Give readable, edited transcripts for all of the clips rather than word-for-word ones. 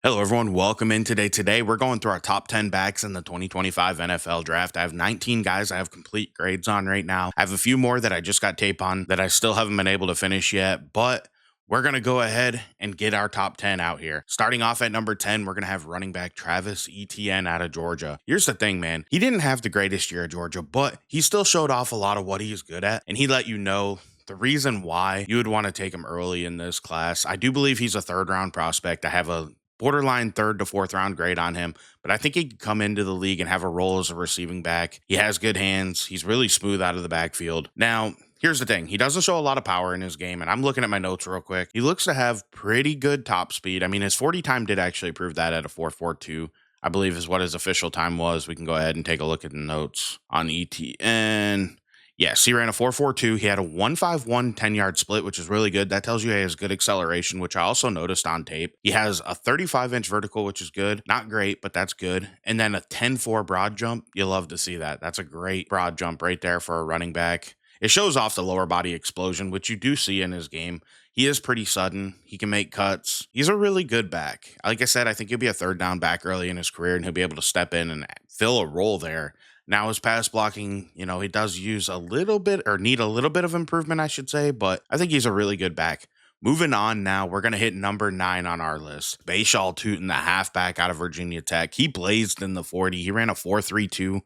Hello, everyone. Welcome in today. Today, we're going through our top 10 backs in the 2025 NFL draft. I have 19 guys I have complete grades on right now. I have a few more that I just got tape on that I still haven't been able to finish yet, but we're going to go ahead and get our top 10 out here. Starting off at number 10, we're going to have running back Travis Etienne out of Georgia. Here's the thing, man. He didn't have the greatest year at Georgia, but he still showed off a lot of what he's good at, and he let you know the reason why you would want to take him early in this class. I do believe he's a third round prospect. I have a borderline third to fourth round grade on him, but I think he could come into the league and have a role as a receiving back. He has good hands. He's really smooth out of the backfield. Now, here's the thing. He doesn't show a lot of power in his game, and I'm looking at my notes real quick. He looks to have pretty good top speed. I mean, his 40 time did actually prove that at a 4.42, I believe is what his official time was. We can go ahead and take a look at the notes on ETN. Yes, he ran a 4.42. He had a 1.51 10-yard split, which is really good. That tells you he has good acceleration, which I also noticed on tape. He has a 35-inch vertical, which is good. Not great, but that's good. And then a 10.4 broad jump. You love to see that. That's a great broad jump right there for a running back. It shows off the lower body explosion, which you do see in his game. He is pretty sudden. He can make cuts. He's a really good back. Like I said, I think he'll be a third down back early in his career, and he'll be able to step in and fill a role there. Now, his pass blocking, he does use a little bit or need a little bit of improvement, I should say, but I think he's a really good back. Moving on now, we're going to hit number 9 on our list. Bashal Tutin, the halfback out of Virginia Tech. He blazed in the 40. He ran a 4.32.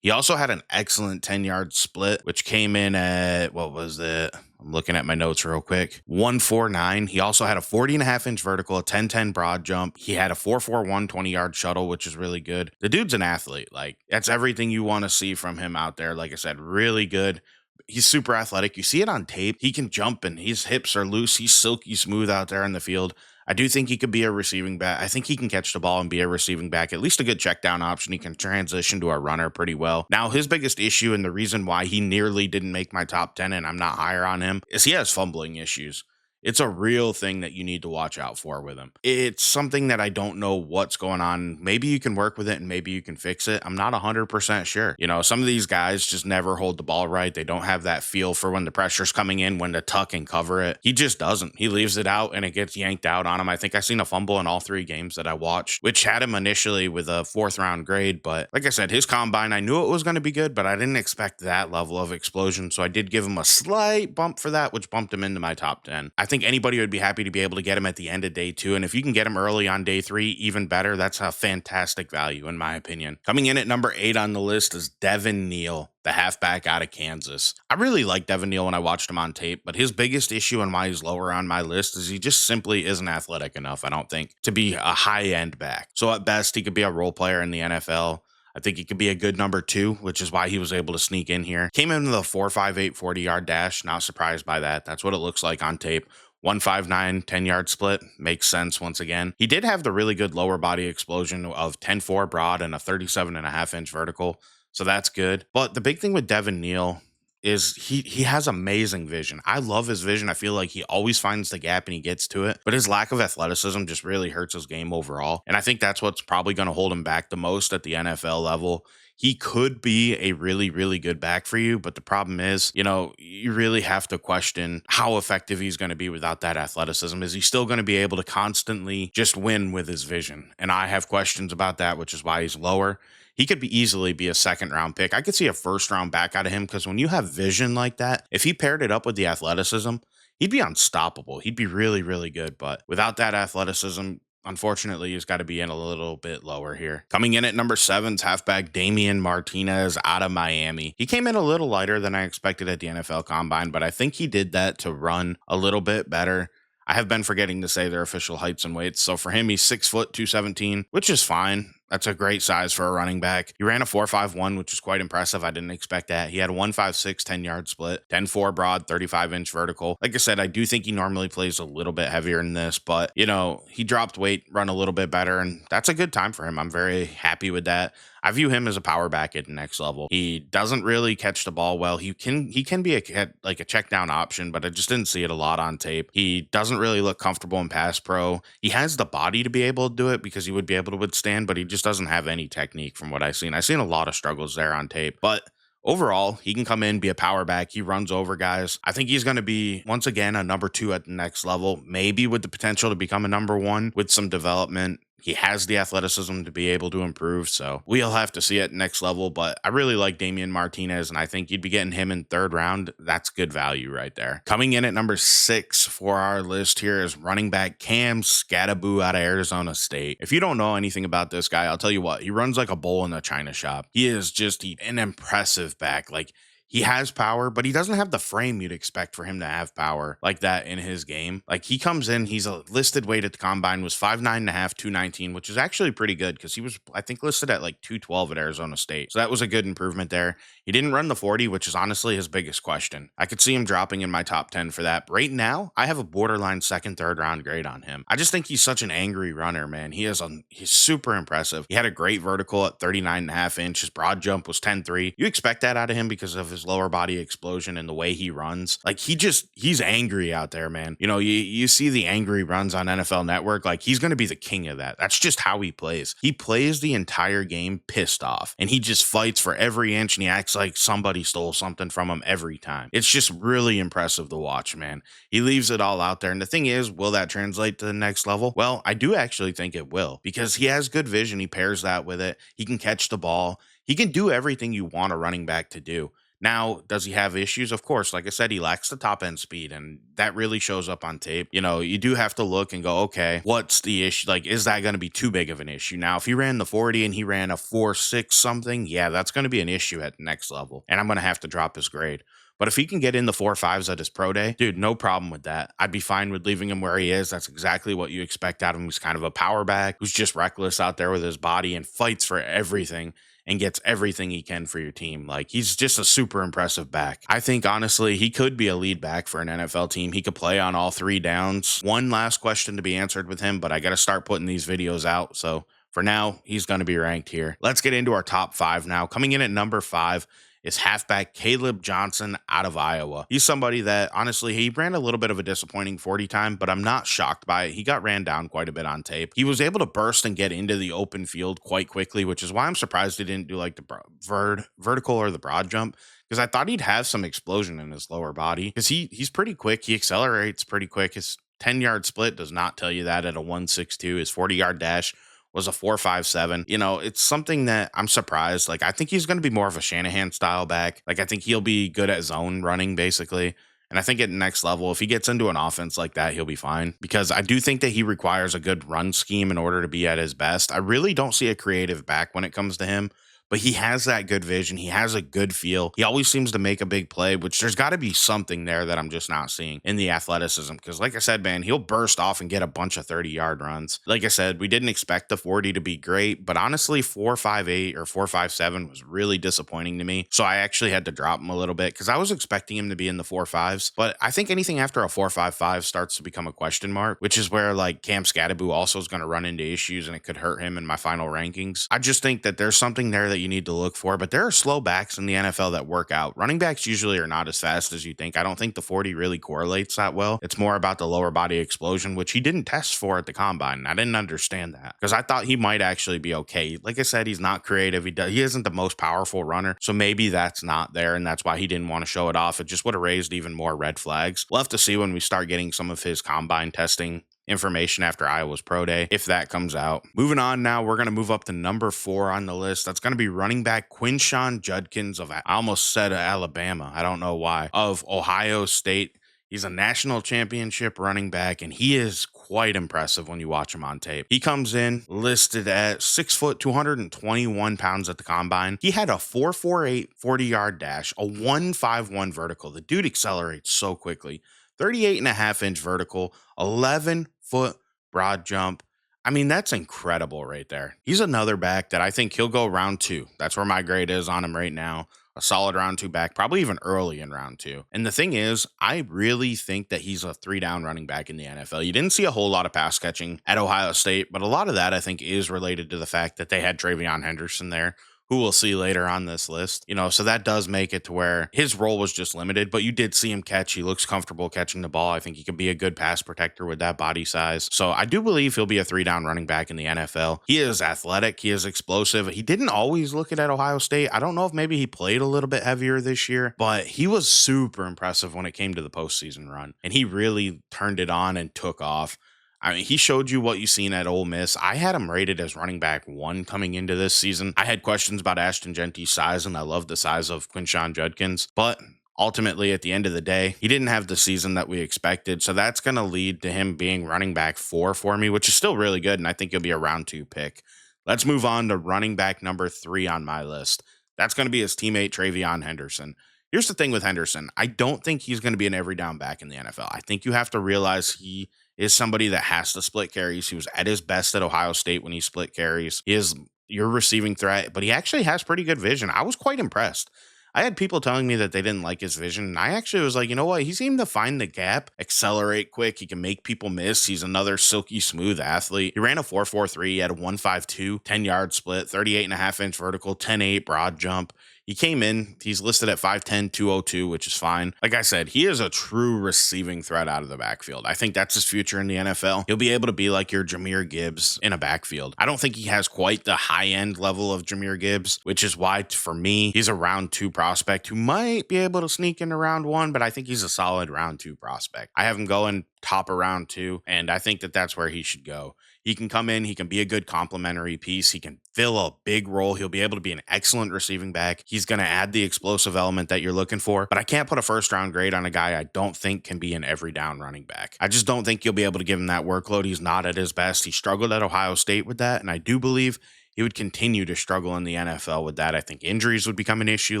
He also had an excellent 10-yard split, which came in at, what was it? I'm looking at my notes real quick. 1.49. He also had a 40.5-inch vertical, a 10.10 broad jump. He had a 4.41 20-yard shuttle, which is really good. The dude's an athlete. Like, that's everything you want to see from him out there. Like I said, really good. He's super athletic. You see it on tape. He can jump and his hips are loose. He's silky smooth out there in the field. I do think he could be a receiving back. I think he can catch the ball and be a receiving back, at least a good check down option. He can transition to a runner pretty well. Now, his biggest issue and the reason why he nearly didn't make my top 10 and I'm not higher on him is he has fumbling issues. It's a real thing that you need to watch out for with him. It's something that I don't know what's going on. Maybe you can work with it and maybe you can fix it. I'm not 100% sure. Some of these guys just never hold the ball right. They don't have that feel for when the pressure's coming in, when to tuck and cover it. He just doesn't. He leaves it out and it gets yanked out on him. I think I seen a fumble in all 3 games that I watched, which had him initially with a 4th round grade. But like I said, his combine, I knew it was going to be good, but I didn't expect that level of explosion. So I did give him a slight bump for that, which bumped him into my top 10. I think anybody would be happy to be able to get him at the end of day 2. And if you can get him early on day 3, even better. That's a fantastic value, in my opinion. Coming in at number 8 on the list is Devin Neal, the halfback out of Kansas. I really liked Devin Neal when I watched him on tape, but his biggest issue and why he's lower on my list is he just simply isn't athletic enough, I don't think, to be a high-end back. So at best, he could be a role player in the NFL. I think he could be a good number 2, which is why he was able to sneak in here. Came in with a 4.58 40-yard dash. Not surprised by that. That's what it looks like on tape. 1.59 10-yard split makes sense once again. He did have the really good lower body explosion of 10.4 broad and a 37.5-inch vertical, so that's good. But the big thing with Devin Neal is he has amazing vision. I love his vision. I feel like he always finds the gap and he gets to it, but his lack of athleticism just really hurts his game overall. And I think that's what's probably going to hold him back the most at the NFL level. He could be a really, really good back for you, but the problem is, you really have to question how effective he's going to be without that athleticism. Is he still going to be able to constantly just win with his vision? And I have questions about that, which is why he's lower. He could easily be a 2nd round pick. I could see a 1st round back out of him because when you have vision like that, if he paired it up with the athleticism, he'd be unstoppable. He'd be really, really good. But without that athleticism, unfortunately, he's got to be in a little bit lower here. Coming in at number 7's halfback Damian Martinez out of Miami. He came in a little lighter than I expected at the NFL Combine, but I think he did that to run a little bit better. I have been forgetting to say their official heights and weights. So for him, he's 6 foot 217, which is fine. That's a great size for a running back. He ran a 4.51, which is quite impressive. I didn't expect that. He had a 1.56 10-yard split, 10.4 broad, 35-inch vertical. Like I said, I do think he normally plays a little bit heavier than this, but, he dropped weight, run a little bit better, and that's a good time for him. I'm very happy with that. I view him as a power back at the next level. He doesn't really catch the ball well. He can be a check down option, but I just didn't see it a lot on tape. He doesn't really look comfortable in pass pro. He has the body to be able to do it because he would be able to withstand, but he just doesn't have any technique from what I've seen. I've seen a lot of struggles there on tape, but overall, he can come in, be a power back. He runs over guys. I think he's going to be, once again, a number 2 at the next level, maybe with the potential to become a number 1 with some development. He has the athleticism to be able to improve. So we'll have to see at next level. But I really like Damian Martinez, and I think you'd be getting him in third round. That's good value right there. Coming in at number 6 for our list here is running back Cam Scattaboo out of Arizona State. If you don't know anything about this guy, I'll tell you what, he runs like a bull in a china shop. He is just an impressive back. Like, he has power, but he doesn't have the frame you'd expect for him to have power like that in his game. Like, he comes in, he's a listed weight at the combine was 5'9.5", 219, which is actually pretty good because he was, I think, listed at like 212 at Arizona State. So that was a good improvement there. He didn't run the 40, which is honestly his biggest question. I could see him dropping in my top 10 for that. But right now, I have a borderline second, third round grade on him. I just think he's such an angry runner, man. He's super impressive. He had a great vertical at 39.5 inches. His broad jump was 10.3. You expect that out of him because of his lower body explosion and the way he runs. Like, he's angry out there, man. You know, you see the angry runs on NFL Network. Like, he's going to be the king of that. That's just how he plays. He plays the entire game pissed off, and he just fights for every inch, and he acts like somebody stole something from him every time. It's just really impressive to watch, man. He leaves it all out there. And the thing is, will that translate to the next level? Well, I do actually think it will, because he has good vision. He pairs that with it. He can catch the ball. He can do everything you want a running back to do. Now, does he have issues? Of course. Like I said, he lacks the top end speed, and that really shows up on tape. You know, you do have to look and go, okay, what's the issue? Like, is that going to be too big of an issue? Now, if he ran the 40 and he ran a 4.6 something, yeah, that's going to be an issue at the next level, and I'm going to have to drop his grade. But if he can get in the 4.5s at his pro day, dude, no problem with that. I'd be fine with leaving him where he is. That's exactly what you expect out of him. He's kind of a power back who's just reckless out there with his body and fights for everything and gets everything he can for your team. Like, he's just a super impressive back. I think, honestly, he could be a lead back for an NFL team. He could play on all 3 downs. One last question to be answered with him, but I got to start putting these videos out. So for now, he's going to be ranked here. Let's get into our top 5 now. Coming in at number 5 is halfback Caleb Johnson out of Iowa. He's somebody that, honestly, he ran a little bit of a disappointing 40 time, but I'm not shocked by it. He got ran down quite a bit on tape. He was able to burst and get into the open field quite quickly, which is why I'm surprised he didn't do like the vertical or the broad jump, because I thought he'd have some explosion in his lower body, because he's pretty quick. He accelerates pretty quick. His 10-yard split does not tell you that at a 1.62. His 40-yard dash was a 4.57. You know, it's something that I'm surprised. Like, I think he's going to be more of a Shanahan style back. Like, I think he'll be good at zone running, basically. And I think at next level, if he gets into an offense like that, he'll be fine, because I do think that he requires a good run scheme in order to be at his best. I really don't see a creative back when it comes to him, but he has that good vision. He has a good feel. He always seems to make a big play, which there's got to be something there that I'm just not seeing in the athleticism. Because like I said, man, he'll burst off and get a bunch of 30-yard runs. Like I said, we didn't expect the 40 to be great, but honestly, 4.58 or 4.57 was really disappointing to me. So I actually had to drop him a little bit because I was expecting him to be in the 4.5s. But I think anything after a 4.55 starts to become a question mark, which is where like Cam Scattaboo also is going to run into issues and it could hurt him in my final rankings. I just think that there's something there that you need to look for, but there are slow backs in the NFL that work out. Running backs usually are not as fast as you think. I don't think the 40 really correlates that well. It's more about the lower body explosion, which he didn't test for at the combine. I didn't understand that because I thought he might actually be okay. Like I said, he's not creative. He isn't the most powerful runner, so maybe that's not there, and that's why he didn't want to show it off. It just would have raised even more red flags. We'll have to see when we start getting some of his combine testing information after Iowa's Pro Day, if that comes out. Moving on now, we're going to move up to number 4 on the list. That's going to be running back Quinshon Judkins of, I almost said Alabama, I don't know why, of Ohio State. He's a national championship running back, and he is quite impressive when you watch him on tape. He comes in listed at 6 foot, 221 pounds at the combine. He had a 4.48 40-yard dash, a 1.51 vertical. The dude accelerates so quickly. 38.5-inch vertical, 11-foot broad jump. I mean, that's incredible right there. He's another back that I think he'll go round 2. That's where my grade is on him right now. A solid round 2 back, probably even early in round 2. And the thing is, I really think that he's a 3-down running back in the NFL. You didn't see a whole lot of pass catching at Ohio State, but a lot of that I think is related to the fact that they had TreVeyon Henderson there, who we'll see later on this list. You know, so that does make it to where his role was just limited, but you did see him catch. He looks comfortable catching the ball. I think he could be a good pass protector with that body size. So I do believe he'll be a 3-down running back in the NFL. He is athletic. He is explosive. He didn't always look it at Ohio State. I don't know if maybe he played a little bit heavier this year, but he was super impressive when it came to the postseason run, and he really turned it on and took off. I mean, he showed you what you seen at Ole Miss. I had him rated as running back 1 coming into this season. I had questions about Ashton Genty's size, and I love the size of Quinshawn Judkins, but ultimately, at the end of the day, he didn't have the season that we expected. So that's going to lead to him being running back 4 for me, which is still really good. And I think he'll be a round 2 pick. Let's move on to running back number 3 on my list. That's going to be his teammate, Travion Henderson. Here's the thing with Henderson. I don't think he's going to be an every down back in the NFL. I think you have to realize he is somebody that has to split carries. He was at his best at Ohio State when he split carries. He is your receiving threat, but he actually has pretty good vision. I was quite impressed. I had people telling me that they didn't like his vision. And I actually was like, you know what? He seemed to find the gap, accelerate quick. He can make people miss. He's another silky smooth athlete. He ran a 4.43. He had a 1.52, 10-yard split, 38.5-inch vertical, 10.8 broad jump. He came in, he's listed at 5'10", 202, which is fine. Like I said, he is a true receiving threat out of the backfield. I think that's his future in the NFL. He'll be able to be like your Jahmyr Gibbs in a backfield. I don't think he has quite the high-end level of Jahmyr Gibbs, which is why, for me, he's a round 2 prospect who might be able to sneak into round 1, but I think he's a solid round 2 prospect. I have him going top of round 2, and I think that that's where he should go. He can come in, he can be a good complementary piece, he can fill a big role, he'll be able to be an excellent receiving back. He's going to add the explosive element that you're looking for, but I can't put a first round grade on a guy I don't think can be an every down running back. I just don't think you'll be able to give him that workload. He's not at his best. He struggled at Ohio State with that, and I do believe he would continue to struggle in the NFL with that. I think injuries would become an issue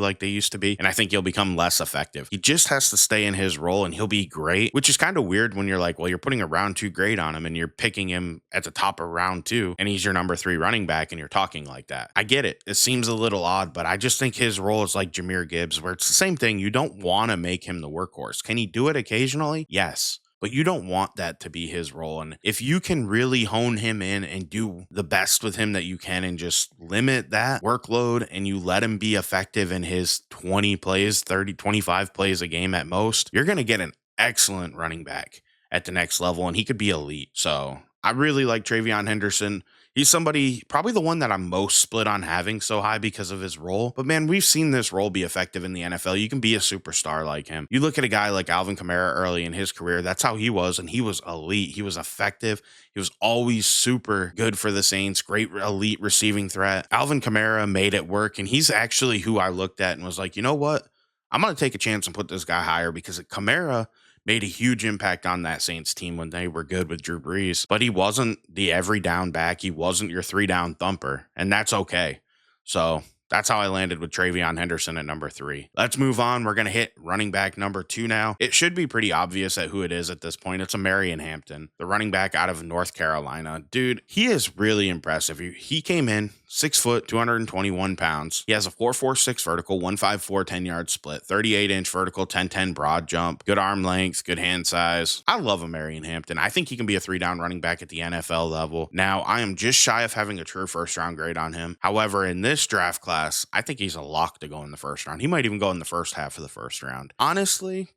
like they used to be, and I think he'll become less effective. He just has to stay in his role, and he'll be great, which is kind of weird when you're like, well, you're putting a round 2 grade on him, and you're picking him at the top of round 2, and he's your number 3 running back, and you're talking like that. I get it. It seems a little odd, but I just think his role is like Jahmyr Gibbs, where it's the same thing. You don't want to make him the workhorse. Can he do it occasionally? Yes. But you don't want that to be his role. And if you can really hone him in and do the best with him that you can and just limit that workload and you let him be effective in his 20 plays, 30, 25 plays a game at most, you're going to get an excellent running back at the next level, and he could be elite. So I really like Travion Henderson. He's somebody, probably the one that I'm most split on having so high because of his role. But man, we've seen this role be effective in the NFL. You can be a superstar like him. You look at a guy like Alvin Kamara early in his career, that's how he was, and he was elite. He was effective. He was always super good for the Saints, great elite receiving threat. Alvin Kamara made it work, and he's actually who I looked at and was like, you know what? I'm going to take a chance and put this guy higher because Kamara made a huge impact on that Saints team when they were good with Drew Brees, but he wasn't the every down back. He wasn't your 3-down thumper, and that's okay. So that's how I landed with Travion Henderson at number 3. Let's move on. We're going to hit running back number 2 now. It should be pretty obvious at who it is at this point. It's Marion Hampton, the running back out of North Carolina. Dude, he is really impressive. He came in 6 foot, 221 pounds. He has a 4.46 vertical, 1.54 10-yard split, 38-inch vertical, 10-10 broad jump, good arm length, good hand size. I love Marion Hampton. I think he can be a 3-down running back at the NFL level. Now, I am just shy of having a true first-round grade on him. However, in this draft class, I think he's a lock to go in the first round. He might even go in the first half of the first round. Honestly,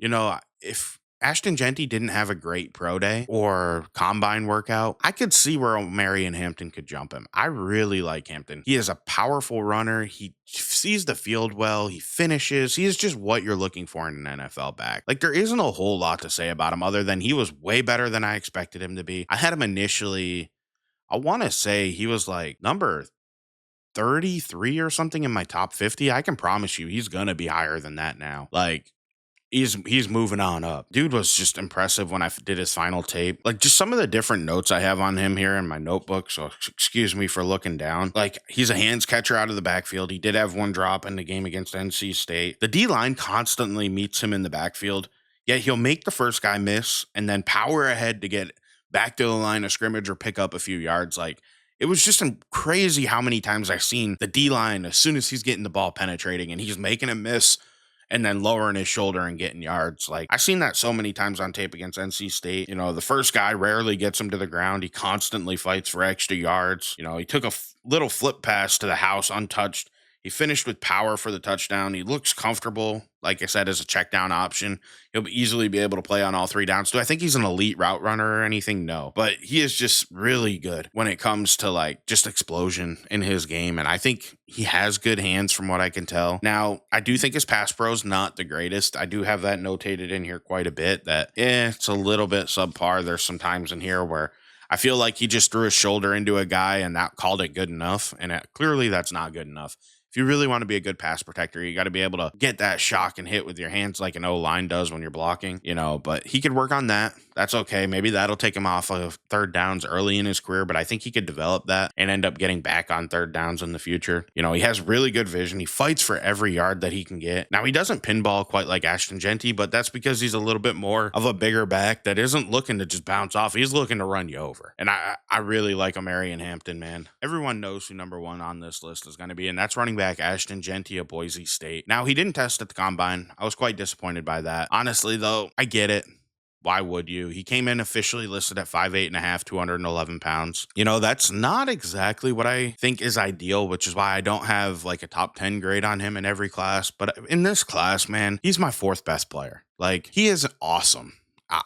if Ashton Genty didn't have a great pro day or combine workout, I could see where Marion Hampton could jump him. I really like Hampton. He is a powerful runner. He sees the field well. He finishes. He is just what you're looking for in an NFL back. Like, there isn't a whole lot to say about him other than he was way better than I expected him to be. I had him initially, I want to say he was like number 33 or something in my top 50. I can promise you he's going to be higher than that now. Like, he's moving on up. Dude was just impressive when I did his final tape. Like, just some of the different notes I have on him here in my notebook, so excuse me for looking down. Like, he's a hands catcher out of the backfield. He did have one drop in the game against NC State. The D-line constantly meets him in the backfield, yet he'll make the first guy miss and then power ahead to get back to the line of scrimmage or pick up a few yards. Like, it was just crazy how many times I've seen the D-line, as soon as he's getting the ball penetrating and he's making a miss and then lowering his shoulder and getting yards. Like, I've seen that so many times on tape against NC State. The first guy rarely gets him to the ground. He constantly fights for extra yards. He took a little flip pass to the house untouched. He finished with power for the touchdown. He looks comfortable, like I said, as a check down option. He'll easily be able to play on all 3 downs. Do I think he's an elite route runner or anything? No. But he is just really good when it comes to like just explosion in his game. And I think he has good hands from what I can tell. Now, I do think his pass pro is not the greatest. I do have that notated in here quite a bit that it's a little bit subpar. There's some times in here where I feel like he just threw his shoulder into a guy and that called it good enough. And clearly that's not good enough. If you really want to be a good pass protector, you got to be able to get that shock and hit with your hands like an O line does when you're blocking, but he could work on that. That's okay. Maybe that'll take him off of third downs early in his career, but I think he could develop that and end up getting back on third downs in the future. He has really good vision. He fights for every yard that he can get. Now, he doesn't pinball quite like Ashton Genty, but that's because he's a little bit more of a bigger back that isn't looking to just bounce off. He's looking to run you over. And I really like Omarion Hampton, man. Everyone knows who number one on this list is going to be, and that's running back Ashton Genty of Boise State. Now, he didn't test at the combine. I was quite disappointed by that. Honestly, though, I get it. Why would you? He came in officially listed at 5'8.5", 211 pounds. That's not exactly what I think is ideal, which is why I don't have like a top 10 grade on him in every class. But in this class, man, he's my fourth best player. Like, he is awesome.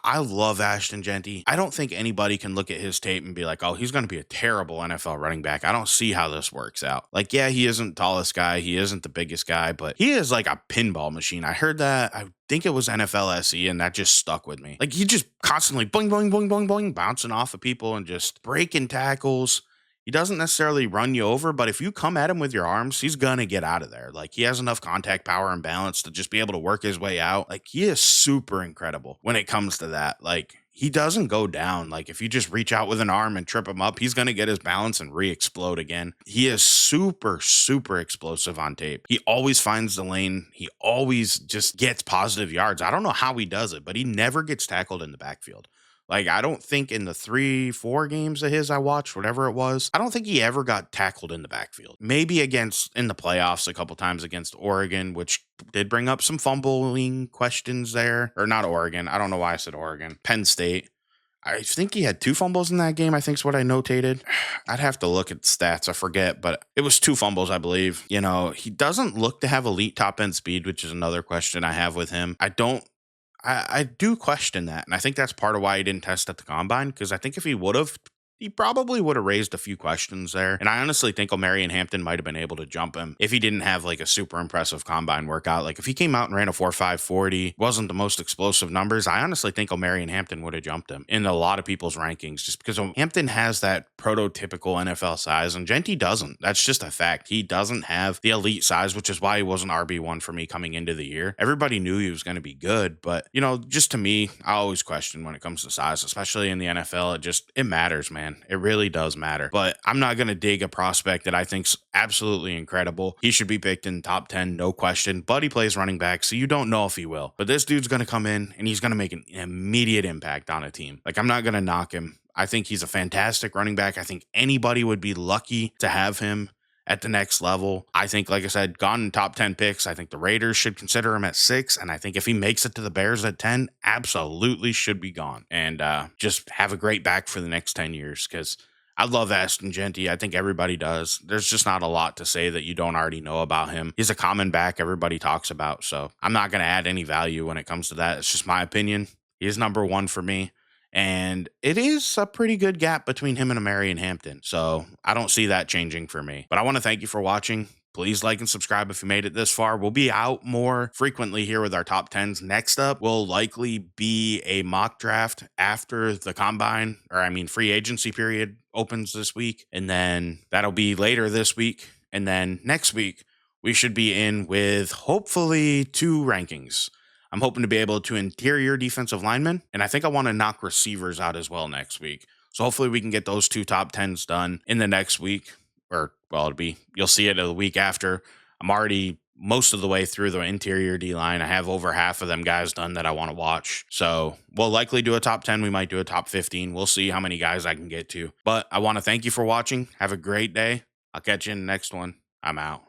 I love Ashton Genty. I don't think anybody can look at his tape and be like, oh, he's going to be a terrible NFL running back. I don't see how this works out. Like, yeah, he isn't the tallest guy. He isn't the biggest guy, but he is like a pinball machine. I heard that. I think it was NFL SE, and that just stuck with me. Like, he just constantly boing, boing, boing, boing, boing, bouncing off of people and just breaking tackles. He doesn't necessarily run you over, but if you come at him with your arms, he's going to get out of there. Like, he has enough contact power and balance to just be able to work his way out. Like, he is super incredible when it comes to that. Like, he doesn't go down. Like, if you just reach out with an arm and trip him up, he's going to get his balance and re-explode again. He is super, super explosive on tape. He always finds the lane. He always just gets positive yards. I don't know how he does it, but he never gets tackled in the backfield. Like, I don't think in the 3-4 games of his I watched, whatever it was, I don't think he ever got tackled in the backfield. Maybe in the playoffs a couple times against Oregon, which did bring up some fumbling questions there. Or not Oregon. I don't know why I said Oregon. Penn State. I think he had 2 fumbles in that game, I think is what I notated. I'd have to look at stats. I forget, but it was 2 fumbles, I believe. He doesn't look to have elite top end speed, which is another question I have with him. I do question that. And I think that's part of why he didn't test at the combine, because I think if he would have, he probably would have raised a few questions there. And I honestly think Omarion Hampton might have been able to jump him if he didn't have like a super impressive combine workout. Like, if he came out and ran a 4.5 40, wasn't the most explosive numbers, I honestly think Omarion Hampton would have jumped him in a lot of people's rankings, just because Hampton has that prototypical NFL size and Genty doesn't. That's just a fact. He doesn't have the elite size, which is why he wasn't RB1 for me coming into the year. Everybody knew he was going to be good, but just to me, I always question when it comes to size, especially in the NFL. It matters, man. It really does matter. But I'm not going to dig a prospect that I think's absolutely incredible. He should be picked in top 10, no question. But he plays running back, so you don't know if he will. But this dude's going to come in and he's going to make an immediate impact on a team. Like, I'm not going to knock him. I think he's a fantastic running back. I think anybody would be lucky to have him at the next level. I think, like I said, gone in top 10 picks. I think the Raiders should consider him at 6. And I think if he makes it to the Bears at 10, absolutely should be gone. And just have a great back for the next 10 years, because I love Ashton Genty. I think everybody does. There's just not a lot to say that you don't already know about him. He's a common back everybody talks about. So I'm not going to add any value when it comes to that. It's just my opinion. He is number 1 for me. And it is a pretty good gap between him and Omarion Hampton. So I don't see that changing for me. But I want to thank you for watching. Please like and subscribe if you made it this far. We'll be out more frequently here with our top 10s. Next up will likely be a mock draft after the combine, free agency period opens this week. And then that'll be later this week. And then next week, we should be in with hopefully 2 rankings. I'm hoping to be able to interior defensive linemen, and I think I want to knock receivers out as well next week. So hopefully we can get those 2 top 10s done in the next week, you'll see it the week after. I'm already most of the way through the interior D-line. I have over half of them guys done that I want to watch. So we'll likely do a top 10. We might do a top 15. We'll see how many guys I can get to. But I want to thank you for watching. Have a great day. I'll catch you in the next one. I'm out.